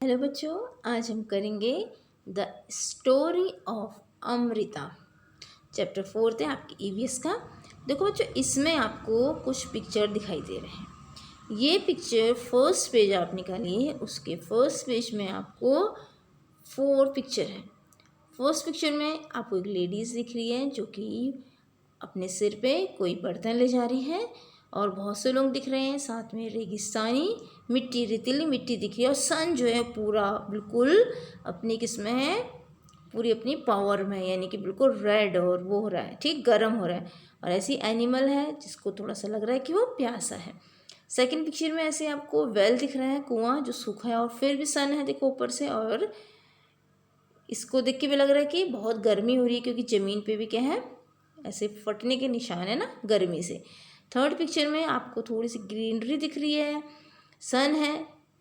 Hello बच्चों, आज हम करेंगे the story of Amrita. Chapter 4 है आपके ईवीएस का। देखो बच्चों, इसमें आपको कुछ पिक्चर दिखाई दे रहे हैं। ये पिक्चर फर्स्ट पेज आप निकालिए, उसके फर्स्ट पेज में आपको 4 पिक्चर है। फर्स्ट पिक्चर में आपको एक लेडीज़ दिख रही है जो कि अपने सिर पे कोई बर्तन ले जा रही है और बहुत से लोग दिख रहे हैं। साथ में रेगिस्तानी मिट्टी, रेतीली मिट्टी दिख रही है और सन जो है पूरा बिल्कुल अपनी किस्में है, पूरी अपनी पावर में, यानी कि बिल्कुल रेड और वो हो रहा है, ठीक गर्म हो रहा है। और ऐसी एनिमल है जिसको थोड़ा सा लग रहा है कि वो प्यासा है। सेकंड पिक्चर में ऐसे आपको वेल दिख रहा है, कुआं जो सूखा है और फिर भी सन है देखो ऊपर से, और इसको देख के भी लग रहा है कि बहुत गर्मी हो रही है क्योंकि ज़मीन पे भी क्या है, ऐसे फटने के निशान है ना गर्मी से। थर्ड पिक्चर में आपको थोड़ी सी ग्रीनरी दिख रही है, सन है,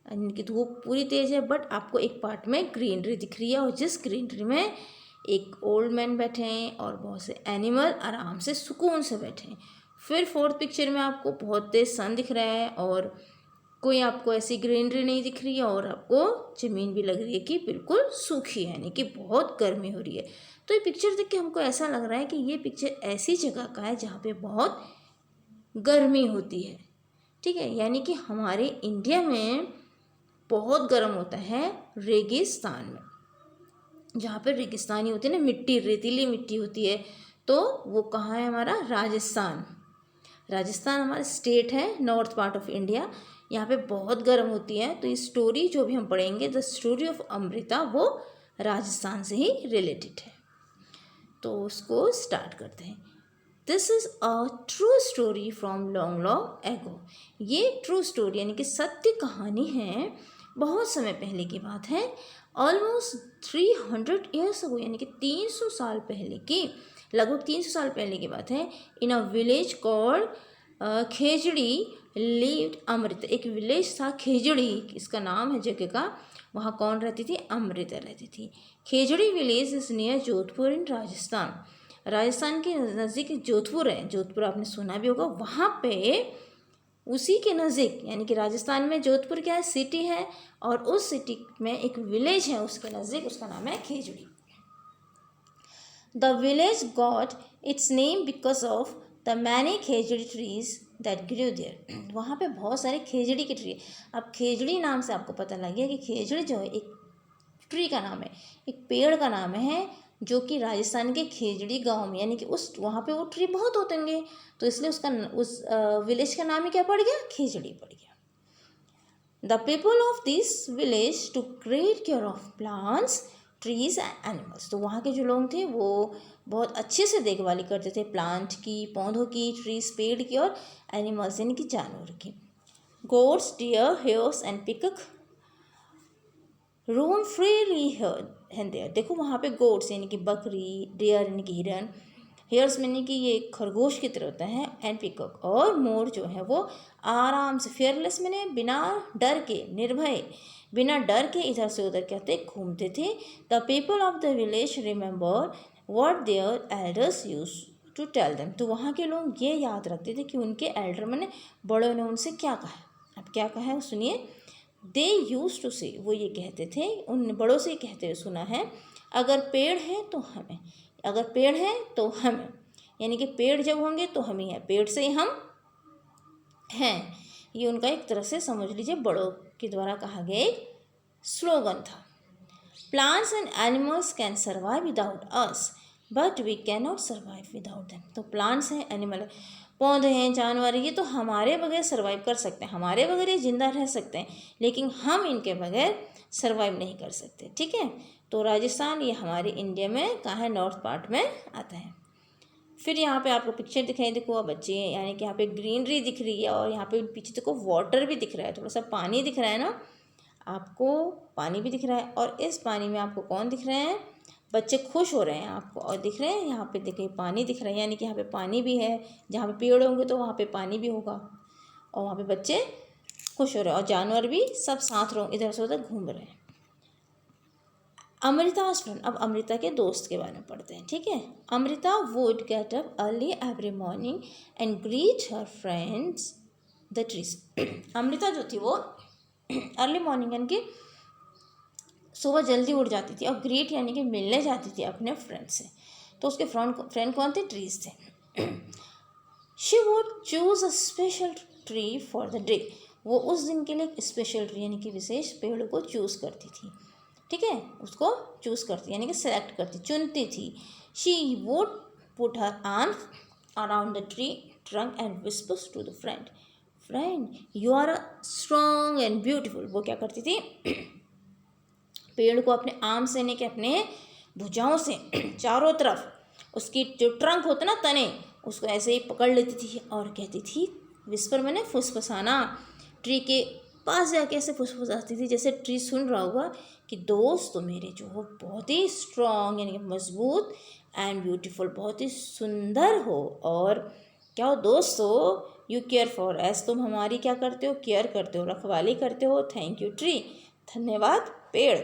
इनकी धूप पूरी तेज़ है, बट आपको एक पार्ट में ग्रीनरी दिख रही है और जिस ग्रीनरी में एक ओल्ड मैन बैठे हैं और बहुत से एनिमल आराम से सुकून से बैठे हैं। फिर फोर्थ पिक्चर में आपको बहुत तेज सन दिख रहा है और कोई आपको ऐसी ग्रीनरी नहीं दिख रही है और आपको ज़मीन भी लग रही है कि बिल्कुल सूखी है, यानी कि बहुत गर्मी हो रही है। तो ये पिक्चर देख के हमको ऐसा लग रहा है कि ये पिक्चर ऐसी जगह का है जहाँ पे बहुत गर्मी होती है, ठीक है। यानी कि हमारे इंडिया में बहुत गर्म होता है रेगिस्तान में, जहाँ पे रेगिस्तानी होती है ना मिट्टी, रेतीली मिट्टी होती है। तो वो कहाँ है हमारा, राजस्थान। राजस्थान हमारा स्टेट है, नॉर्थ पार्ट ऑफ इंडिया। यहाँ पे बहुत गर्म होती है। तो ये स्टोरी जो भी हम पढ़ेंगे, द स्टोरी ऑफ अमृता, वो राजस्थान से ही रिलेटेड है। तो उसको स्टार्ट करते हैं। This is a true story from long long ago. ये ट्रू स्टोरी यानी कि सत्य कहानी है, बहुत समय पहले की बात है। ऑलमोस्ट 300 ईयर्स अगो, यानी कि 300 साल पहले की, लगभग 300 साल पहले की बात है। In a village called Khejri lived Amrita. एक विलेज था खेजड़ी, इसका नाम है जगह का। वहाँ कौन रहती थी, अमृता रहती थी। खेजड़ी विलेज इज़ नियर जोधपुर इन राजस्थान। राजस्थान के नज़दीक जोधपुर है, जोधपुर आपने सुना भी होगा। वहाँ पे उसी के नज़दीक, यानी कि राजस्थान में जोधपुर क्या है, सिटी है, और उस सिटी में एक विलेज है उसके नज़दीक, उसका नाम है Khejri. The village got its name because of the many khejri trees that grew there. वहाँ पे बहुत सारे खेजड़ी के ट्री। अब खेजड़ी नाम से आपको पता लग गया कि खेजड़ी जो है एक ट्री का नाम है, एक पेड़ का नाम है, जो कि राजस्थान के खेजड़ी गांव में, यानी कि उस वहाँ पे वो ट्री बहुत होते होंगे, तो इसलिए उसका उस विलेज का नाम ही क्या पड़ गया, खेजड़ी पड़ गया। The people of this village to great care of plants, trees and animals. तो वहाँ के जो लोग थे वो बहुत अच्छे से देखभाली करते थे प्लांट की, पौधों की, ट्रीज पेड़ की, और एनिमल्स यानी कि जानवर की। Goats, deer, hares and peacock roam freely हैं देयर। देखो वहाँ पे गोट्स यानी कि बकरी, डियर यानी कि हिरन, हेयर्स यानी कि ये खरगोश की तरह होता है, एंड पिकॉक और मोर जो है वो आराम से, फेयरलेस मैंने बिना डर के, निर्भय, बिना डर के इधर से उधर कहते घूमते थे। The people of the village remember what their elders use to tell them. तो वहाँ के लोग ये याद रखते थे कि उनके एल्डर मैंने बड़ों ने उनसे क्या कहा। अब क्या कहा है सुनिए। दे यूज टू से, वो ये कहते थे, उन बड़ों से कहते हुए सुना है, अगर पेड़ है तो हमें, अगर पेड़ है तो हमें, यानी कि पेड़ जब होंगे तो हम ही हैं, पेड़ से ही हम हैं। ये उनका एक तरह से समझ लीजिए बड़ों के द्वारा कहा गया एक स्लोगन था। Plants and animals can survive without us but we can not survive without them. तो प्लांट्स हैं, एनिमल है, पौधे हैं, जानवर, ये तो हमारे बगैर सर्वाइव कर सकते हैं, हमारे बगैर ये जिंदा रह सकते हैं, लेकिन हम इनके बगैर सर्वाइव नहीं कर सकते, ठीक है। तो राजस्थान ये हमारे इंडिया में कहाँ है, नॉर्थ पार्ट में आता है। फिर यहाँ पे आपको पिक्चर दिखाई, देखो अब बच्चे, यानी कि यहाँ पे ग्रीनरी दिख रही है और यहाँ पे पीछे देखो वाटर भी दिख रहा है, थोड़ा सा पानी दिख रहा है ना, आपको पानी भी दिख रहा है। और इस पानी में आपको कौन दिख रहे हैं, बच्चे खुश हो रहे हैं आपको, और दिख रहे हैं यहाँ पे देखिए पानी दिख रहा है, यानी कि यहाँ पे पानी भी है, जहाँ पे पेड़ होंगे तो वहाँ पे पानी भी होगा, और वहाँ पे बच्चे खुश हो रहे हैं, और जानवर भी सब साथ रहो इधर से उधर घूम रहे हैं। अमृता's फ्रेंड, अब अमृता के दोस्त के बारे में पढ़ते हैं, ठीक है। Amrita would get up early every morning and greet her friends the trees. Amrita जो थी वो अर्ली मॉर्निंग यानी कि सुबह जल्दी उठ जाती थी और ग्रीट यानी कि मिलने जाती थी अपने फ्रेंड से। तो उसके फ्रेंड कौन थे? ट्रीज थे। She would choose a special tree for the day. वो उस दिन के लिए एक स्पेशल ट्री यानी कि विशेष पेड़ को चूज करती थी, ठीक है, उसको चूज करती यानी कि सेलेक्ट करती, चुनती थी। She would put her arm around the tree trunk and whispers to the friend you are strong and beautiful. वो क्या करती थी? पेड़ को अपने आर्म से यानी कि अपने भुजाओं से चारों तरफ उसकी जो ट्रंक होता ना, तने, उसको ऐसे ही पकड़ लेती थी और कहती थी, विस्पर मैंने फुसफुसाना, ट्री के पास जाके ऐसे फुसफुसाती थी जैसे ट्री सुन रहा होगा कि दोस्त तो मेरे जो हो बहुत ही स्ट्रॉन्ग यानी कि मजबूत एंड ब्यूटीफुल, बहुत ही सुंदर हो, और क्या हो? दोस्त हो। यू केयर फॉर एस, तुम हमारी क्या करते हो? केयर करते हो, रखवाली करते हो। थैंक यू ट्री, धन्यवाद पेड़।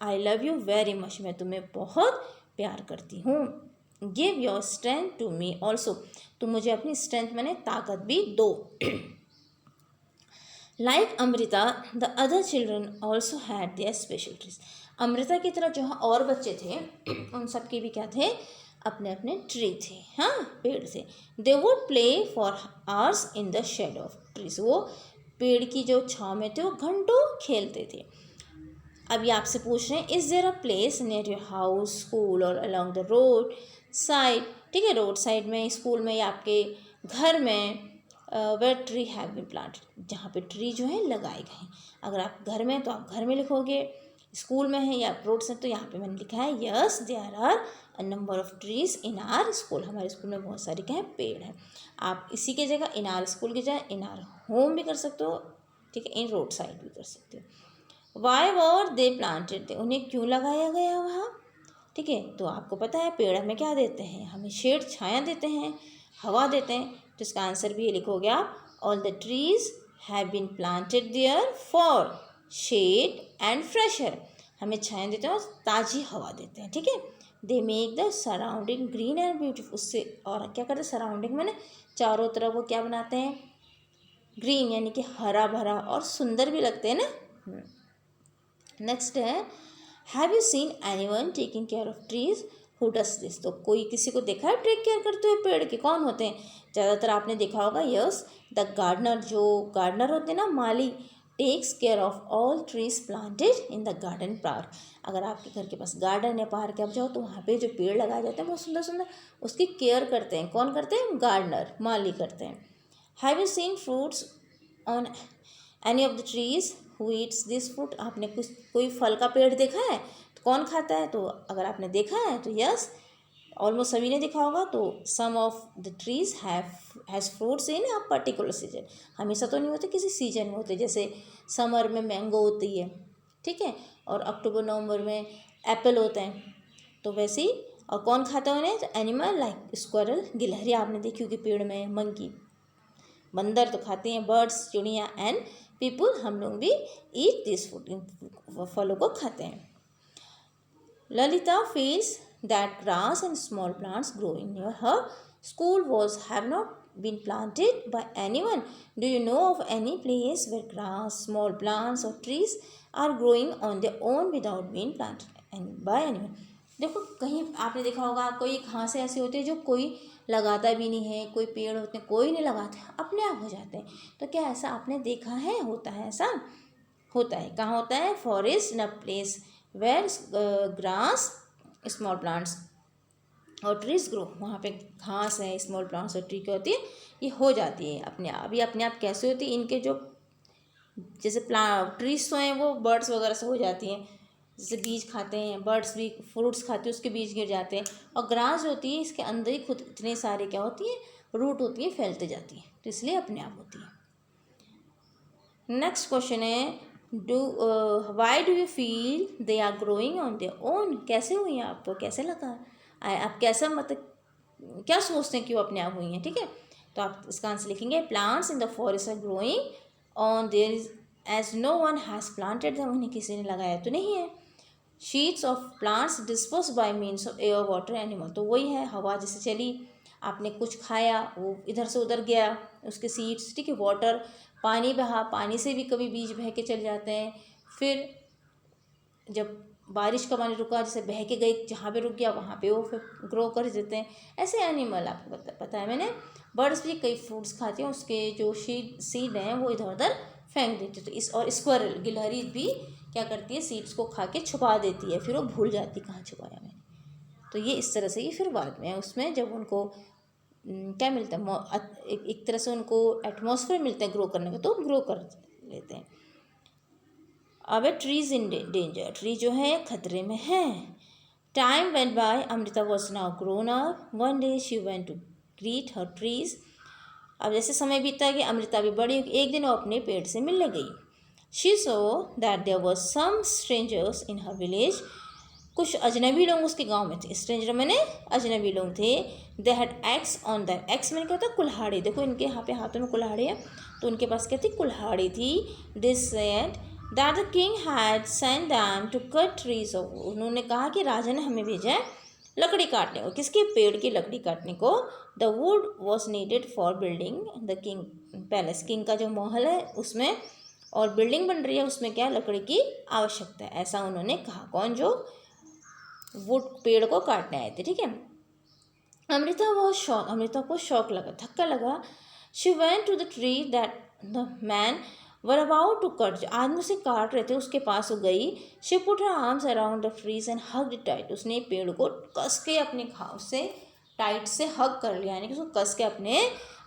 I love you very much, मैं तुम्हें बहुत प्यार करती हूँ। Give your strength to me also, तुम मुझे अपनी स्ट्रेंथ मैंने ताकत भी दो। Like Amrita the other children also had their special trees. Amrita की तरह जो और बच्चे थे उन सब के भी क्या थे? अपने अपने ट्री थे, हाँ, पेड़ थे। They would play for hours in the shade of trees. वो पेड़ की जो छाँव में थे वो घंटों खेलते थे। अभी आपसे पूछ रहे हैं, is there a place near your house, school or along the road side, ठीक है, रोड साइड में, स्कूल में या आपके घर में, where tree have been planted, जहाँ पे ट्री जो है लगाए गए हैं। अगर आप घर में तो आप घर में लिखोगे, स्कूल में है या रोड से तो यहाँ पे मैंने लिखा है yes there are a number of trees in our school. हमारे स्कूल में बहुत सारे क्या है? पेड़ हैं। आप इसी की जगह इन आर स्कूल की जगह इन आर होम भी कर सकते हो, ठीक है, इन रोड साइड भी कर सकते हो। वाई वर दे प्लांटेड, उन्हें क्यों लगाया गया वहाँ? ठीक है, तो आपको पता है पेड़ हमें क्या देते हैं? हमें शेड, छाया देते हैं, हवा देते हैं। तो इसका आंसर भी ये लिखोगे आप, all the trees have been planted there for shade and fresh air. हमें छाया देते हैं और ताज़ी हवा देते हैं, ठीक है। They make the surrounding green and beautiful, उससे और क्या करते हैं? सराउंडिंग मैंने चारों तरफ वो क्या बनाते हैं? ग्रीन यानी कि हरा भरा, और सुंदर भी लगते हैं ना। नेक्स्ट है, have you scene anyone taking care of trees who does this. तो कोई किसी को देखा है टेक केयर करते हुए पेड़ के? कौन होते हैं? ज़्यादातर आपने देखा होगा, यस, द गार्डनर। जो गार्डनर होते हैं ना, माली, takes care of all trees planted in the garden park. अगर आपके घर के पास गार्डन है, पार्क है, आप जाओ तो वहाँ पे जो पेड़ लगाए जाते हैं बहुत सुंदर सुंदर, उसकी केयर करते हैं। कौन करते हैं? गार्डनर, माली करते हैं। Have you scene fruits on any of the trees who Yeats this fruit. आपने कुछ कोई फल का पेड़ देखा है तो कौन खाता है? तो अगर आपने देखा है तो यस, ऑलमोस्ट सभी ने देखा होगा। तो some of the trees has fruits in a particular season. हमेशा तो नहीं होते, किसी सीजन में होते, जैसे समर में मैंगो होती है, ठीक है, और अक्टूबर नवंबर में एप्पल होते हैं। तो वैसे ही, और कौन खाता है उन्हें? तो एनिमल लाइक स्क्वायरल, गिलहरी आपने देखी होगी पेड़ में, मंकी, बंदर तो खाते हैं, बर्ड्स, चिड़िया, एंड पीपुल, हम लोग भी ईट दिस फूड, इन फलों को खाते हैं। Lalita feels that grass and small plants growing near her school have not been planted by anyone. Do you know of any place where grass, small plants or trees are growing on their own without being planted and by anyone? देखो, कहीं आपने देखा होगा कोई घासें ऐसी होती है जो कोई लगाता भी नहीं है, कोई पेड़ होते हैं कोई नहीं लगाता, अपने आप हो जाते हैं। तो क्या ऐसा आपने देखा है? होता है ऐसा? होता है। कहाँ होता है? Forest in a place where grass, small plants और ट्रीज ग्रो। वहाँ पे घास है, स्मॉल प्लांट्स और ट्री क्या होती है? ये हो जाती है अपने आप। ये अपने आप कैसे होती है? इनके जो जैसे ट्रीज तो हैं वो बर्ड्स वगैरह से हो जाती हैं, जैसे बीज खाते हैं बर्ड्स भी, फ्रूट्स खाते हैं उसके बीज गिर जाते हैं। और ग्रास जो होती है इसके अंदर ही खुद इतने सारे क्या होती है? रूट होती है, फैलते जाती है, तो इसलिए अपने आप होती है। नेक्स्ट क्वेश्चन है, why do you feel they are growing on their own. कैसे हुई हैं? आपको कैसे लगा? आप कैसा, मतलब क्या सोचते हैं कि वो अपने आप हुई हैं? ठीक है, तो आप इसका आंसर लिखेंगे, plants in the forest are growing on their is as no one has planted them, उन्हें किसी ने लगाया तो नहीं है। Seeds of plants disperse by means of air water animal, तो वही है, हवा जैसे चली, आपने कुछ खाया वो इधर से उधर गया, उसके सीड्स, ठीक है, वाटर, पानी बहा, पानी से भी कभी बीज बह के चले जाते हैं। फिर जब बारिश का पानी रुका, जैसे बह के गई जहाँ पे रुक गया वहाँ पे वो फिर ग्रो कर देते हैं। ऐसे एनिमल आपको पता है मैंने। बर्ड्स भी कई फ्रूट्स खाते हैं, उसके जो सीड हैं वो इधर उधर फेंक देते। तो इस और स्क्वायरल गिलहरी भी क्या करती है, सीड्स को खा के छुपा देती है, फिर वो भूल जाती कहाँ छुपाया मैंने। तो ये इस तरह से ही फिर बाद में उसमें जब उनको क्या मिलता है, एक तरह से उनको एटमॉस्फेयर मिलता है ग्रो करने का, तो ग्रो कर लेते हैं। अब ट्रीज इन डेंजर, ट्री जो है खतरे में है। Time went by, Amrita was now grown up, one day she went to greet her trees. अब जैसे समय बीता कि अमृता भी बड़ी, एक दिन वो अपने पेड़ से मिलने गई। She saw that there was some strangers in her village, कुछ अजनबी लोग उसके गांव में थे। स्ट्रेंजर मैंने अजनबी लोग थे। They had x on them, x मैंने क्या था, कुल्हाड़ी। देखो इनके यहाँ पे हाथों में कुल्हाड़ी है, तो उनके पास क्या थी, कुल्हाड़ी थी। This said that the king had sent them to cut trees, उन्होंने कहा कि राजा ने हमें भेजा है लकड़ी काटने को। किसके, पेड़ की लकड़ी काटने को। The wood was needed for building the king palace, king का जो महल है उसमें और बिल्डिंग बन रही है उसमें क्या लकड़ी की आवश्यकता है, ऐसा उन्होंने कहा। कौन, जो वुड पेड़ को काटने आए थे, ठीक है। अमृता को शौक लगा, धक्का लगा। She went to the tree that the man were about to cut, आदमी उसे काट रहे थे उसके पास वो गई। She put her arms around the trees and hugged it tight, उसने पेड़ को कस के अपने घाव से टाइट से हग कर लिया, यानी कि उसको कस के अपने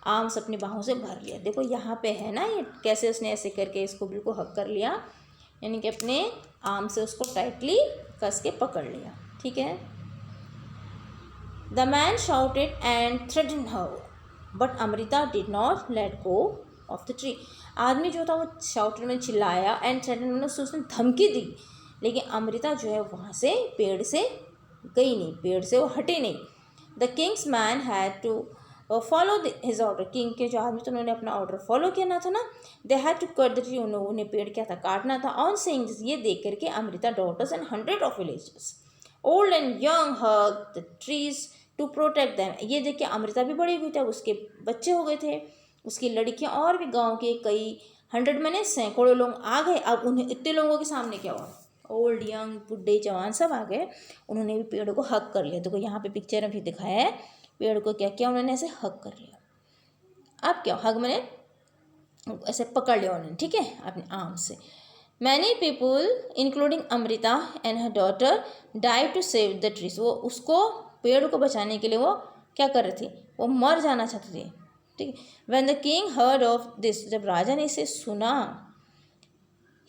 आर्म्स अपनी बाहों से भर लिया। देखो यहाँ पे है ना, ये कैसे उसने ऐसे करके इसको बिल्कुल हग कर लिया, यानी कि अपने आर्म से उसको टाइटली कस के पकड़ लिया, ठीक है। The man shouted and threatened her but Amrita did not let go of the tree, आदमी जो था वो शाउटेड में चिल्लाया एंड थ्रेटन में उसने धमकी दी, लेकिन अमृता जो है वहाँ से पेड़ से गई नहीं, पेड़ से वो हटे नहीं। The king's man had to follow his order, king के जो आदमी थे उन्होंने अपना ऑर्डर फॉलो करना था ना। They had to cut the tree, उन्हें पेड़ क्या था, काटना था। ऑन सेइंग दिस, ये देख करके Amrita daughters and 100 of villages old and young hug the trees to protect them, ये देख के अमृता भी बड़ी हुई थी, उसके बच्चे हो गए थे, उसकी लड़कियां और भी गांव के कई 100 मैंने सैकड़ों लोग आ गए। अब उन्हें इतने लोगों के सामने क्या हुआ, ओल्ड यंग बुढ़े जवान सब आ गए, उन्होंने भी पेड़ को हक कर लिया। देखो यहाँ पे पिक्चर में भी दिखाया है, पेड़ को क्या किया उन्होंने, ऐसे हक कर लिया। अब क्या हग मैंने ऐसे पकड़ लिया उन्होंने, ठीक है, अपने आर्म से। Many people including Amrita and her daughter died to save the trees, वो उसको पेड़ को बचाने के लिए वो क्या कर रहे थे, वो मर जाना चाहते थे, ठीक है। When the king heard of this, जब राजा ने इसे सुना,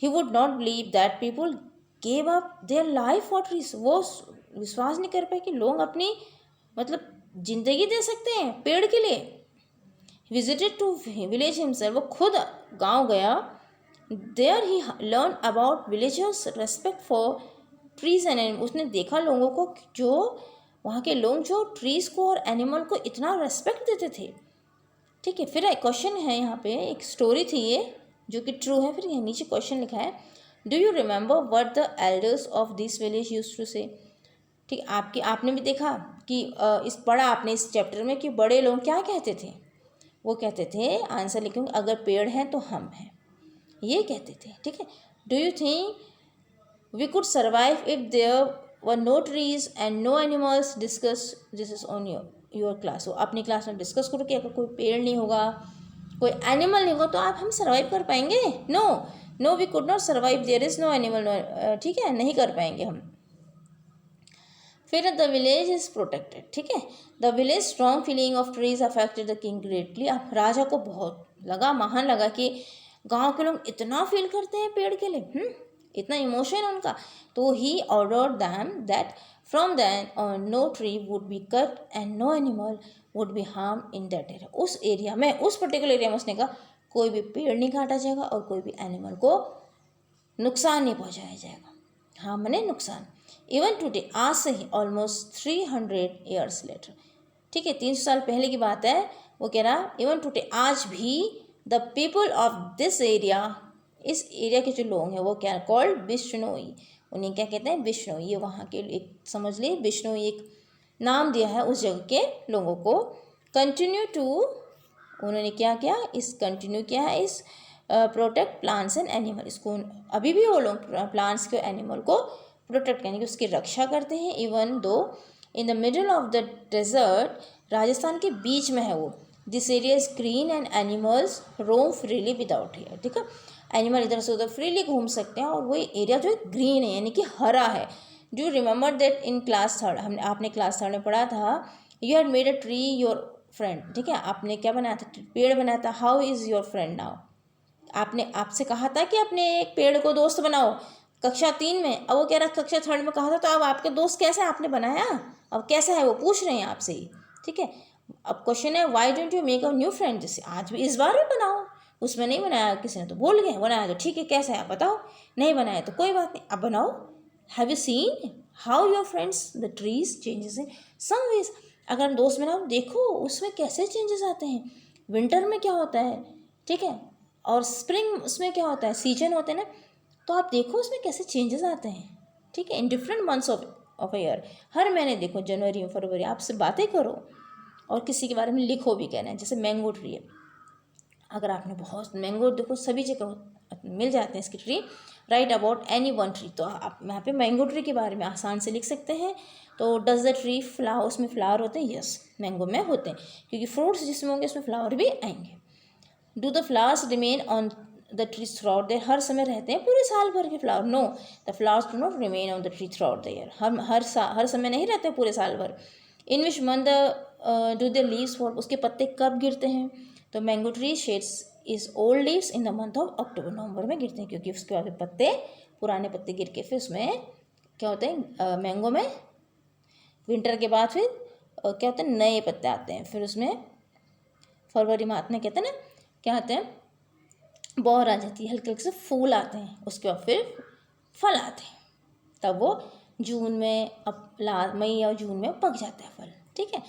he would not believe that people gave up their life for trees, वो विश्वास नहीं कर पाए कि लोग अपनी मतलब जिंदगी दे सकते हैं पेड़ के लिए। विजिटेड टू विलेज हिमसेल्फ, वो खुद गांव गया। There he learn about villagers respect for trees and animal, उसने देखा लोगों को जो वहाँ के लोग जो ट्रीज को और एनिमल को इतना रेस्पेक्ट देते थे, ठीक है। फिर एक क्वेश्चन है यहाँ पे, एक स्टोरी थी ये जो कि ट्रू है। फिर यहाँ नीचे क्वेश्चन लिखा है, do you remember what the elders of this village used to say, ठीक। आपने भी देखा कि इस पढ़ा आपने इस चैप्टर में कि बड़े लोग क्या कहते थे, वो कहते थे, आंसर लिखूँगी, अगर पेड़ हैं तो हम हैं, ये कहते थे, ठीक है। Do you think we could survive if there were no trees and no animals, discuss this is on your class, वो अपनी क्लास में डिस्कस करो कि अगर कोई पेड़ नहीं होगा, कोई एनिमल नहीं होगा तो आप हम सर्वाइव कर पाएंगे। No we could not survive, there is no animal, ठीक है, नहीं कर पाएंगे हम। फिर द विलेज इज प्रोटेक्टेड, ठीक है। The village strong feeling of trees affected the king greatly, अब राजा को बहुत लगा, महान लगा कि गांव के लोग इतना फील करते हैं पेड़ के लिए, इतना इमोशन उनका। तो he ordered them that from then no tree would be cut and no animal would be harm in that area, उस एरिया में, उस पर्टिकुलर एरिया में उसने कहा कोई भी पेड़ नहीं काटा जाएगा और कोई भी एनिमल को नुकसान नहीं पहुंचाया जाएगा, हाँ मैंने नुकसान। इवन टुडे, आज से ही ऑलमोस्ट 300 ईयर्स लेटर, ठीक है, 300 साल पहले की बात है, वो कह रहा इवन टुडे, आज भी the people of this area, इस एरिया के जो लोग हैं वो क्या कॉल्ड बिश्नोई, उन्हें क्या कहते हैं, बिश्नोई, ये वहाँ के एक समझ ली, बिश्नोई एक नाम दिया है उस जगह के लोगों को। कंटिन्यू टू, उन्होंने क्या किया, इस कंटिन्यू किया है इस प्रोटेक्ट प्लांट्स एंड एनिमल। इसको अभी भी वो लोग प्लांट्स के एनिमल को प्रोटेक्ट यानी कि उसकी रक्षा करते हैं। Even though in the middle of the desert, Rajasthan के बीच में है वो। This area is green and animals roam freely without here. ठीक है, एनिमल इधर से उधर फ्रीली घूम सकते हैं और वो एरिया जो है ग्रीन है यानी कि हरा है। Do remember that in class third, हमने आपने क्लास थर्ड में पढ़ा था, you had made a tree your friend. ठीक है, आपने क्या बनाया था, पेड़ बनाया था। How is your friend now, आपने आपसे कहा था कि अपने एक पेड़ को दोस्त बनाओ कक्षा 3 में, अब वो कह रहा कक्षा 3 में कहा था, तो अब आपके दोस्त कैसे आपने बनाया, अब कैसा है वो पूछ रहे हैं आपसे ही। ठीक है, अब क्वेश्चन है why don't you make a new friend, जैसे आज भी इस बार भी बनाओ। उसमें नहीं बनाया किसी ने तो बोल गए, बनाया तो ठीक है, कैसा है आप बताओ, नहीं बनाया तो कोई बात नहीं, अब बनाओ। Have you seen how your friends the trees changes in some ways, अगर हम दोस्त बनाओ देखो उसमें कैसे चेंजेस आते हैं। विंटर में क्या होता है, ठीक है, और स्प्रिंग उसमें क्या होता है, सीजन होते हैं ना, तो आप देखो उसमें कैसे चेंजेस आते हैं। ठीक है, in different months of a year, हर महीने देखो, जनवरी फरवरी, आपसे बातें करो और किसी के बारे में लिखो भी कहना है। जैसे मैंगो ट्री है, अगर आपने बहुत मैंगो देखो सभी जगह मिल जाते हैं इसकी tree, right about any one tree, तो आप यहाँ पे मैंगो ट्री के बारे में आसान से लिख सकते हैं। तो डज द ट्री फ्लावर, उसमें फ्लावर होते हैं, यस मैंगो में होते हैं, क्योंकि फ्रूट्स जिसमें होंगे उसमें फ्लावर भी आएंगे। Do the flowers remain on the tree throughout the year, हर समय रहते हैं पूरे साल भर के flower, no the flowers do not remain on the tree throughout the year, हर समय नहीं रहते पूरे साल भर। In which month do the leaves fall, उसके पत्ते कब गिरते हैं, तो mango tree sheds is old leaves in the month of October, November में गिरते हैं, क्योंकि उसके बाद पत्ते पुराने पत्ते गिर के फिर उसमें क्या होते हैं, मैंगो में विंटर के बाद फिर क्या होते हैं, नए पत्ते आते हैं, फिर उसमें फरवरी मार्च में कहते हैं ना क्या आते हैं, बौर आ जाती है, हल्के हल्के से फूल आते हैं, उसके बाद फिर फल आते हैं, तब वो जून में मई या जून में पक जाता है फल। ठीक है,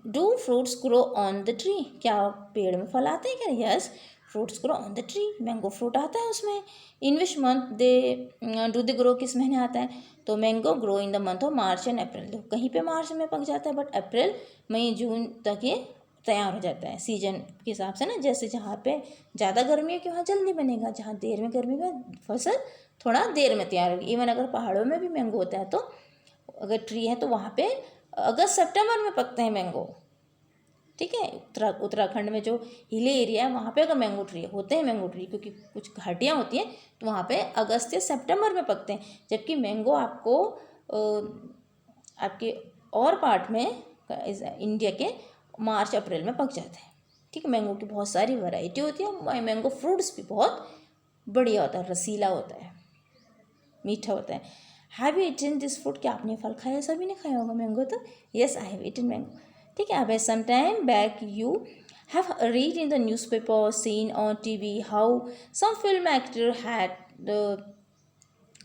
do fruits grow on the tree, क्या पेड़ में फल आते हैं क्या, yes fruits grow on the tree, mango fruit आता है उसमें। In which month they do they grow, किस महीने आता है, तो mango grow in the month of March and April, तो कहीं पे मार्च में पक जाता है बट अप्रैल मई जून तक ये तैयार हो जाता है सीजन के हिसाब से ना, जैसे जहाँ पे ज़्यादा गर्मी है कि वहाँ जल्दी बनेगा, जहाँ देर में गर्मी में फसल थोड़ा देर में तैयार होगी। इवन अगर पहाड़ों में भी मैंगो होता है तो अगर ट्री है तो वहाँ पे अगस्त सितंबर में पकते हैं मैंगो। ठीक है, उत्तराखंड में जो हिली एरिया है वहाँ पे अगर मैंगो ट्री होते हैं, मैंगो ट्री क्योंकि कुछ घाटियाँ होती हैं तो वहाँ पे अगस्त या सितंबर में पकते हैं, जबकि मैंगो आपको आपके और पार्ट में इंडिया के मार्च अप्रैल में पक जाते हैं। ठीक है, मैंगो की बहुत सारी वैरायटी होती है, मैंगो फ्रूट्स भी बहुत बढ़िया होता है, रसीला होता है, मीठा होता है। Have you eaten this fruit, क्या आपने फल खाया, सभी ने खाया होगा मैंगो तो, yes I have eaten mango. ठीक है, अब some time back you have read in the newspaper, seen on TV how some film actor had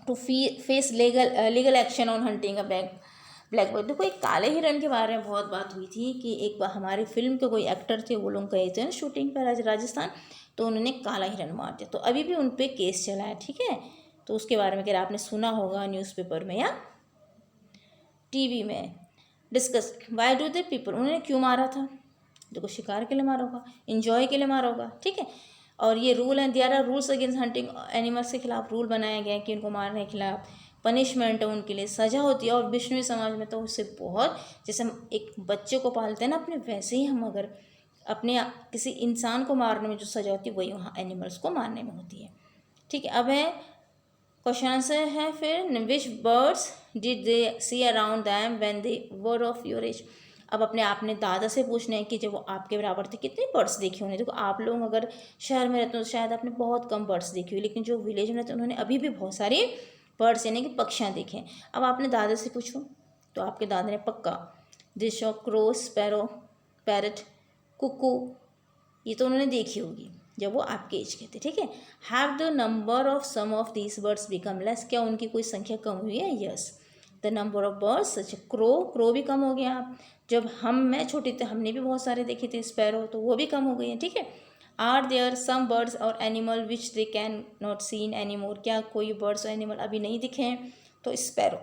to face legal action on hunting a black boy. देखो एक काले हिरन के बारे में बहुत बात हुई थी कि एक बार हमारी फिल्म के कोई एक्टर थे, वो लोग गए थे ना शूटिंग पर राजस्थान, तो उन्होंने काला हिरन मार दिया, तो अभी भी उन पर केस चला है। ठीक है, तो उसके बारे में अगर आपने सुना होगा न्यूज़पेपर में या टीवी में discuss, why do they people, उन्होंने क्यों मारा था, देखो शिकार के लिए मारा होगा, इंजॉय के लिए मारा होगा। ठीक है, और ये रूल हैं, there are rules against hunting animals के खिलाफ रूल बनाए गए हैं कि उनको मारने के खिलाफ पनिशमेंट है, उनके लिए सज़ा होती है। और विष्णु समाज में तो उससे बहुत, जैसे हम एक बच्चे को पालते हैं ना अपने, वैसे ही हम अगर अपने किसी इंसान को मारने में जो सज़ा होती है वही वहाँ एनिमल्स को मारने में होती है। ठीक है, अब है क्वेश्चन आंसर है फिर, which birds did they see around them when they were of your age. अब अपने दादा से पूछना है कि जब वो आपके बराबर थे कितने बर्ड्स देखे होंगे। देखो आप लोग अगर शहर में रहते हो तो शायद आपने बहुत कम बर्ड्स देखी हुई, लेकिन जो विलेज में रहते हैं उन्होंने अभी भी बहुत सारे बर्ड्स यानी कि पक्षियाँ देखे हैं। अब आपने दादा से पूछो तो आपके दादा ने पक्का this of crow, sparrow, parrot, cuckoo, ये तो उन्होंने देखी होगी जब वो आपके एज के थे। ठीक है, have the number of some of these birds become less, क्या उनकी कोई संख्या कम हुई है, yes the number of birds such crow भी कम हो गया। आप जब मैं छोटी थी हमने भी बहुत सारे देखे थे स्पैरो, तो वो भी कम हो गई हैं। ठीक है, आर देयर सम बर्ड्स और animal which they can not seen any more, क्या कोई बर्ड्स और एनिमल अभी नहीं दिखे हैं, तो स्पैरो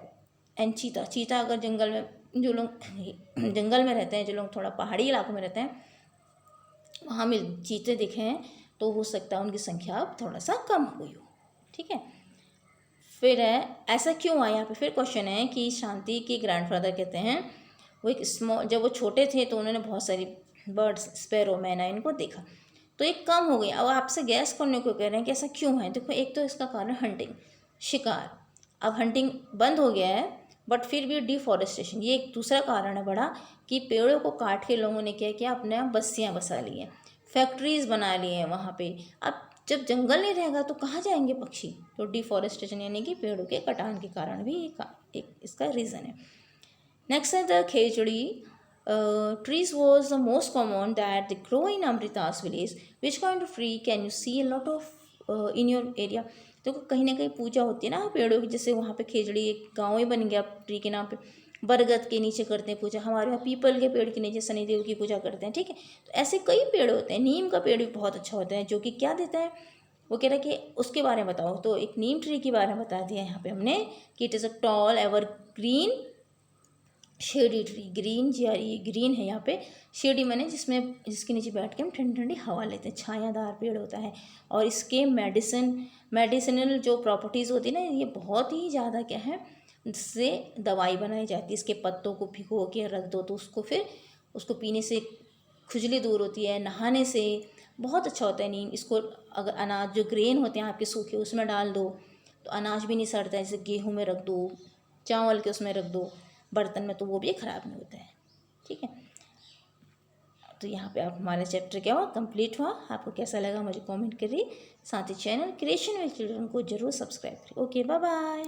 एंड चीता अगर जंगल में जो लोग जंगल में रहते हैं, जो लोग थोड़ा पहाड़ी इलाकों में रहते हैं वहाँ में चीते दिखे हैं, तो हो सकता है उनकी संख्या अब थोड़ा सा कम हुई हो। ठीक है, फिर है ऐसा क्यों आया, यहाँ पे फिर क्वेश्चन है कि शांति के ग्रैंडफादर कहते हैं वो एक जब वो छोटे थे तो उन्होंने बहुत सारी बर्ड्स, स्पैरो, मैना इनको देखा तो एक कम हो गई। अब आपसे गैस करने को कह रहे हैं कि ऐसा क्यों है। देखो एक तो इसका कारण हंटिंग, शिकार। अब हंटिंग बंद हो गया है बट फिर भी डिफॉरेस्टेशन, ये एक दूसरा कारण है बड़ा कि पेड़ों को काट के लोगों ने क्या किया, अपने यहाँ बस्तियाँ बसा ली हैं, फैक्ट्रीज़ बना ली हैं वहाँ पे। अब जब जंगल नहीं रहेगा तो कहाँ जाएंगे पक्षी। तो डिफॉरेस्टेशन यानी कि पेड़ों के कटान के कारण भी एक इसका रीज़न है। नेक्स्ट है the Khejri trees was the most common that they grow in Amrita's village. Which kind of tree can you see a lot of in your area? तो कहीं ना कहीं पूजा होती है ना पेड़ों की, जैसे वहाँ पे खेजड़ी एक गाँव ही बन गया ट्री के नाम पे। बरगद के नीचे करते हैं पूजा, हमारे यहाँ पीपल के पेड़ के नीचे शनिदेव की पूजा करते हैं। ठीक है, तो ऐसे कई पेड़ होते हैं। नीम का पेड़ भी बहुत अच्छा होता है जो कि क्या देता है, वो कह रहा है कि उसके बारे में बताओ। तो एक नीम ट्री के बारे में बता दिया यहाँ पे हमने कि it is a tall ever green shady tree. Green green है यहाँ पे, शेडी मैंने जिसके नीचे बैठ के हम ठंडी ठंडी हवा लेते हैं, छायादार पेड़ होता है। और इसके मेडिसिनल जो प्रॉपर्टीज़ होती है ना, ये बहुत ही ज़्यादा क्या है, जिससे दवाई बनाई जाती है। इसके पत्तों को भिगो के रख दो तो उसको पीने से खुजली दूर होती है, नहाने से बहुत अच्छा होता है नीम। इसको अगर अनाज जो ग्रेन होते हैं आपके सूखे उसमें डाल दो तो अनाज भी नहीं सड़ता है। जैसे गेहूँ में रख दो, चावल के उसमें रख दो, बर्तन में, तो वो भी ख़राब नहीं होता है। ठीक है, तो यहाँ पे आप हमारा चैप्टर क्या हुआ, कंप्लीट हुआ। आपको कैसा लगा मुझे कमेंट करिए, साथ ही चैनल क्रिएशन विद चिल्ड्रन को जरूर सब्सक्राइब करिए। Okay, bye bye.